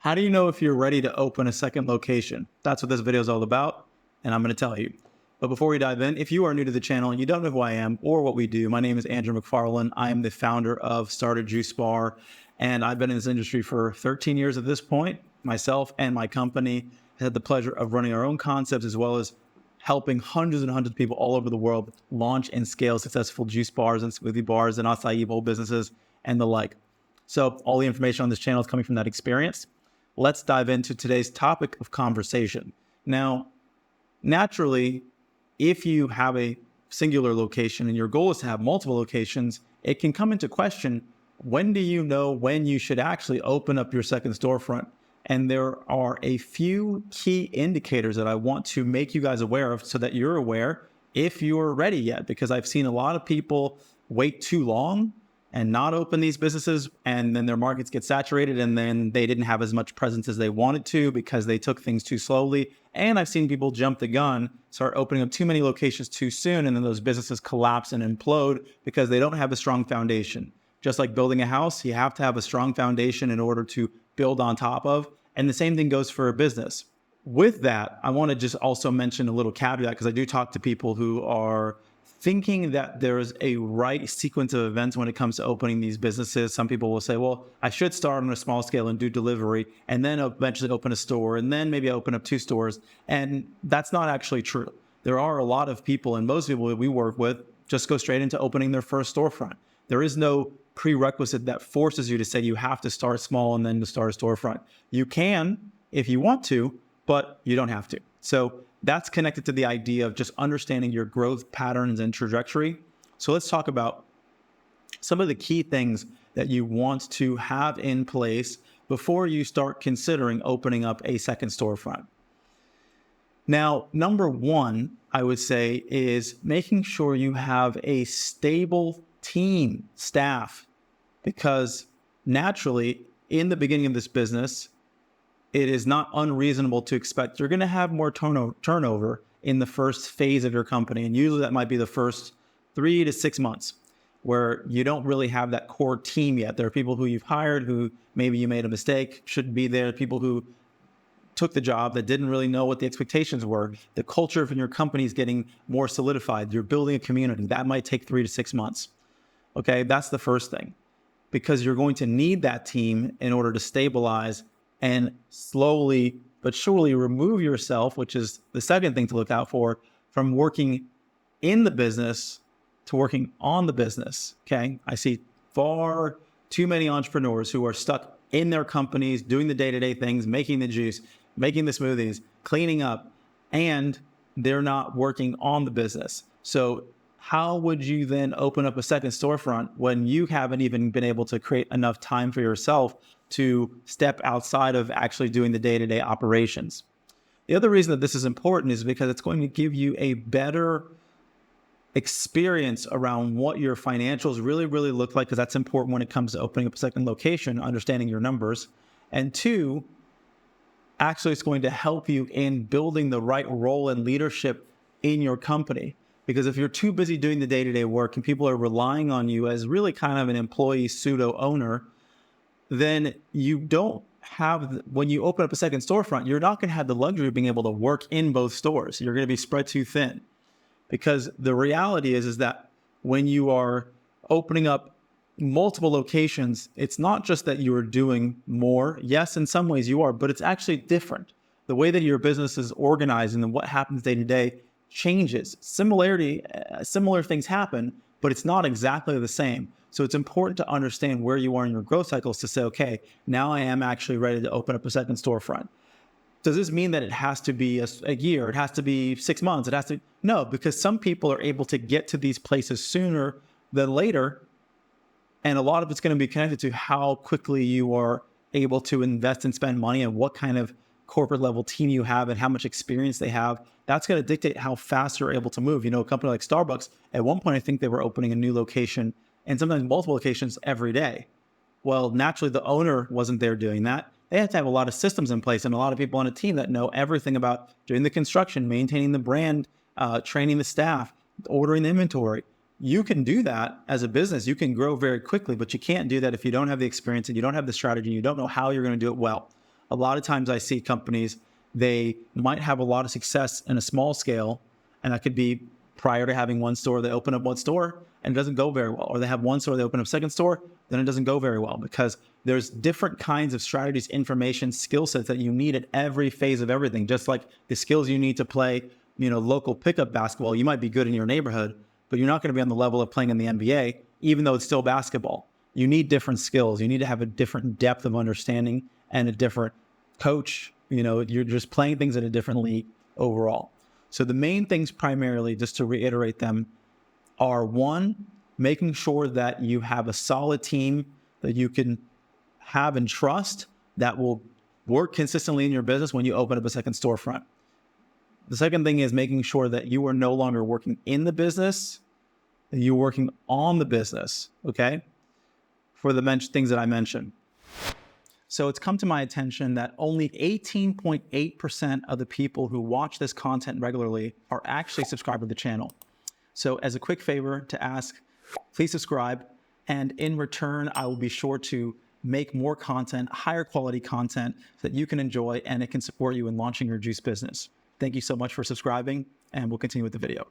How do you know if you're ready to open a second location? That's what this video is all about, and I'm going to tell you. But before we dive in, if you are new to the channel and you don't know who I am or what we do, my name is Andrew McFarland. I am the founder of StartAJuiceBar, and I've been in this industry for 13 years at this point. Myself and my company had the pleasure of running our own concepts as well as helping hundreds and hundreds of people all over the world launch and scale successful juice bars and smoothie bars and acai bowl businesses and the like. So all the information on this channel is coming from that experience. Let's dive into today's topic of conversation. Now, naturally, if you have a singular location and your goal is to have multiple locations, it can come into question, when do you know when you should actually open up your second storefront? And there are a few key indicators that I want to make you guys aware of so that you're aware if you're ready yet, because I've seen a lot of people wait too long and not open these businesses, and then their markets get saturated, and then they didn't have as much presence as they wanted to because they took things too slowly. And I've seen people jump the gun, start opening up too many locations too soon, and then those businesses collapse and implode because they don't have a strong foundation. Just like building a house, you have to have a strong foundation in order to build on top of. And the same thing goes for a business. With that, I want to just also mention a little caveat, because I do talk to people who are thinking that there's a right sequence of events when it comes to opening these businesses. Some people will say, well, I should start on a small scale and do delivery and then eventually open a store and then maybe open up 2 stores. And that's not actually true. There are a lot of people, and most people that we work with just go straight into opening their first storefront. There is no prerequisite that forces you to say you have to start small and then to start a storefront. You can if you want to, but you don't have to. So that's connected to the idea of just understanding your growth patterns and trajectory. So let's talk about some of the key things that you want to have in place before you start considering opening up a second storefront. Now, number one, I would say, is making sure you have a stable team, staff, because naturally, in the beginning of this business, it is not unreasonable to expect you're going to have more turnover in the first phase of your company. And usually that might be the first 3 to 6 months where you don't really have that core team yet. There are people who you've hired who maybe you made a mistake, shouldn't be there. People who took the job that didn't really know what the expectations were. The culture of your company is getting more solidified. You're building a community. That might take 3 to 6 months. Okay, that's the first thing, because you're going to need that team in order to stabilize and slowly but surely remove yourself, which is the second thing to look out for, from working in the business to working on the business. Okay, I see far too many entrepreneurs who are stuck in their companies doing the day-to-day things, making the juice, making the smoothies, cleaning up, and they're not working on the business. So how would you then open up a second storefront when you haven't even been able to create enough time for yourself to step outside of actually doing the day-to-day operations? The other reason that this is important is because it's going to give you a better experience around what your financials really look like, because that's important when it comes to opening up a second location, understanding your numbers. And 2, actually it's going to help you in building the right role and leadership in your company. Because if you're too busy doing the day-to-day work and people are relying on you as really kind of an employee pseudo-owner, then you don't have, when you open up a second storefront, you're not going to have the luxury of being able to work in both stores. You're going to be spread too thin. Because the reality is that when you are opening up multiple locations, it's not just that you are doing more. Yes, in some ways you are, but it's actually different. The way that your business is organized and then what happens day to day changes. Similar things happen, but it's not exactly the same. So it's important to understand where you are in your growth cycles to say, okay, now I am actually ready to open up a second storefront. Does this mean that it has to be a year? It has to be 6 months? It has to? No, because some people are able to get to these places sooner than later. And a lot of it's going to be connected to how quickly you are able to invest and spend money and what kind of corporate level team you have and how much experience they have. That's going to dictate how fast you're able to move. You know, a company like Starbucks, at one point, I think they were opening a new location and sometimes multiple locations every day. Well, naturally, the owner wasn't there doing that. They have to have a lot of systems in place and a lot of people on a team that know everything about doing the construction, maintaining the brand, training the staff, ordering the inventory. You can do that as a business. You can grow very quickly, but you can't do that if you don't have the experience and you don't have the strategy. You don't know how you're going to do it well. A lot of times I see companies, they might have a lot of success in a small scale, and that could be prior to having one store, they open up one store and it doesn't go very well. Or they have one store, they open up a second store, then it doesn't go very well, because there's different kinds of strategies, information, skill sets that you need at every phase of everything. Just like the skills you need to play, local pickup basketball, you might be good in your neighborhood, but you're not going to be on the level of playing in the NBA, even though it's still basketball. You need different skills. You need to have a different depth of understanding and a different coach. You're just playing things in a different league overall. So the main things primarily, just to reiterate them, are one, making sure that you have a solid team that you can have and trust that will work consistently in your business when you open up a second storefront. The second thing is making sure that you are no longer working in the business, that you're working on the business, okay? For the things that I mentioned. So it's come to my attention that only 18.8% of the people who watch this content regularly are actually subscribed to the channel. So as a quick favor to ask, please subscribe. And in return, I will be sure to make more content, higher quality content that you can enjoy, and it can support you in launching your juice business. Thank you so much for subscribing, and we'll continue with the video.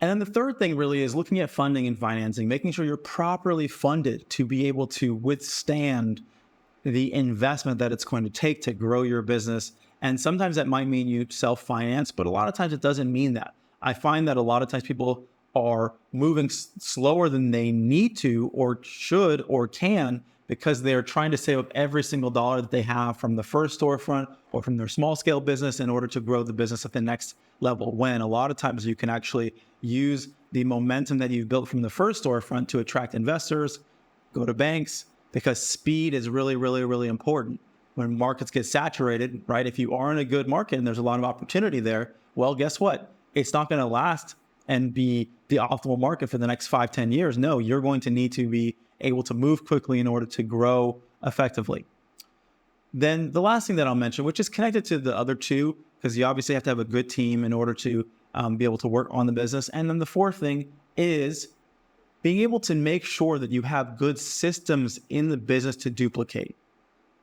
And then the third thing really is looking at funding and financing, making sure you're properly funded to be able to withstand the investment that it's going to take to grow your business. And sometimes that might mean you self-finance, but a lot of times it doesn't mean that. I find that a lot of times people are moving slower than they need to or should or can, because they're trying to save up every single dollar that they have from the first storefront or from their small scale business in order to grow the business at the next level. When a lot of times you can actually use the momentum that you've built from the first storefront to attract investors, go to banks, because speed is really, really, really important. When markets get saturated, right? If you are in a good market and there's a lot of opportunity there, well, guess what? It's not going to last and be the optimal market for the next 5-10 years. No, you're going to need to be able to move quickly in order to grow effectively. Then the last thing that I'll mention, which is connected to the other two, because you obviously have to have a good team in order to be able to work on the business. And then the fourth thing is being able to make sure that you have good systems in the business to duplicate,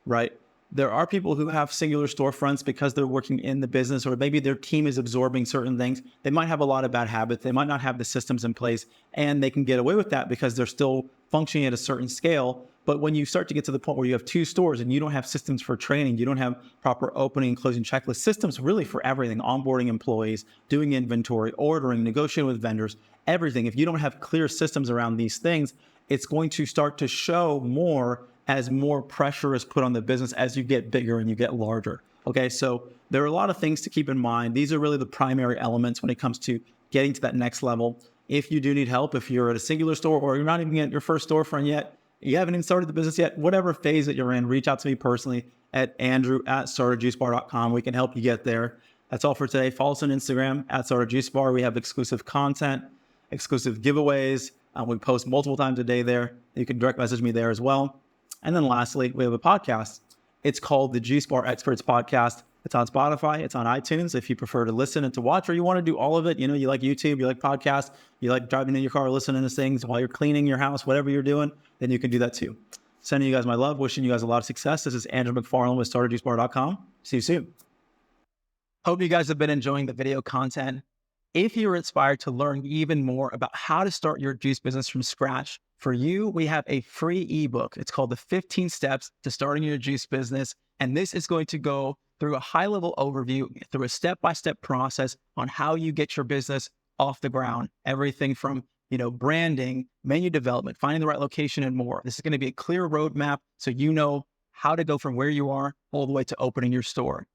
right? There are people who have singular storefronts because they're working in the business, or maybe their team is absorbing certain things. They might have a lot of bad habits. They might not have the systems in place, and they can get away with that because they're still functioning at a certain scale. But when you start to get to the point where you have 2 stores and you don't have systems for training, you don't have proper opening and closing checklist systems really for everything, onboarding employees, doing inventory, ordering, negotiating with vendors, everything. If you don't have clear systems around these things, it's going to start to show more as more pressure is put on the business as you get bigger and you get larger. Okay, so there are a lot of things to keep in mind. These are really the primary elements when it comes to getting to that next level. If you do need help, if you're at a singular store or you're not even at your first storefront yet, you haven't even started the business yet, whatever phase that you're in, reach out to me personally at Andrew@StartAJuiceBar.com. We can help you get there. That's all for today. Follow us on Instagram at StartAJuiceBar. We have exclusive content, exclusive giveaways. We post multiple times a day there. You can direct message me there as well. And then lastly, we have a podcast. It's called the Juice Bar Experts Podcast. It's on Spotify. It's on iTunes. If you prefer to listen and to watch, or you want to do all of it, you like YouTube, you like podcasts, you like driving in your car, listening to things while you're cleaning your house, whatever you're doing, then you can do that too. Sending you guys my love, wishing you guys a lot of success. This is Andrew McFarland with StartAJuiceBar.com. See you soon. Hope you guys have been enjoying the video content. If you're inspired to learn even more about how to start your juice business from scratch, for you, we have a free ebook. It's called the 15 Steps to Starting Your Juice Business. And this is going to go through a high-level overview, through a step-by-step process on how you get your business off the ground. Everything from, branding, menu development, finding the right location, and more. This is going to be a clear roadmap so you know how to go from where you are all the way to opening your store.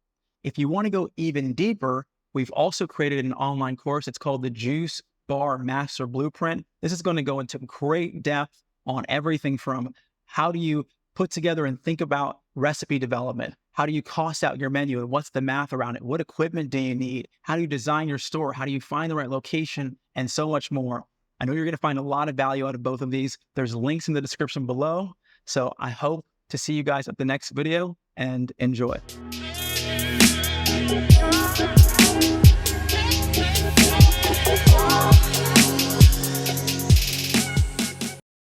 If you want to go even deeper, we've also created an online course. It's called the Juice Bar Master Blueprint. This is going to go into great depth on everything from how do you put together and think about recipe development? How do you cost out your menu and what's the math around it? What equipment do you need? How do you design your store? How do you find the right location? And so much more. I know you're going to find a lot of value out of both of these. There's links in the description below. So I hope to see you guys at the next video, and enjoy.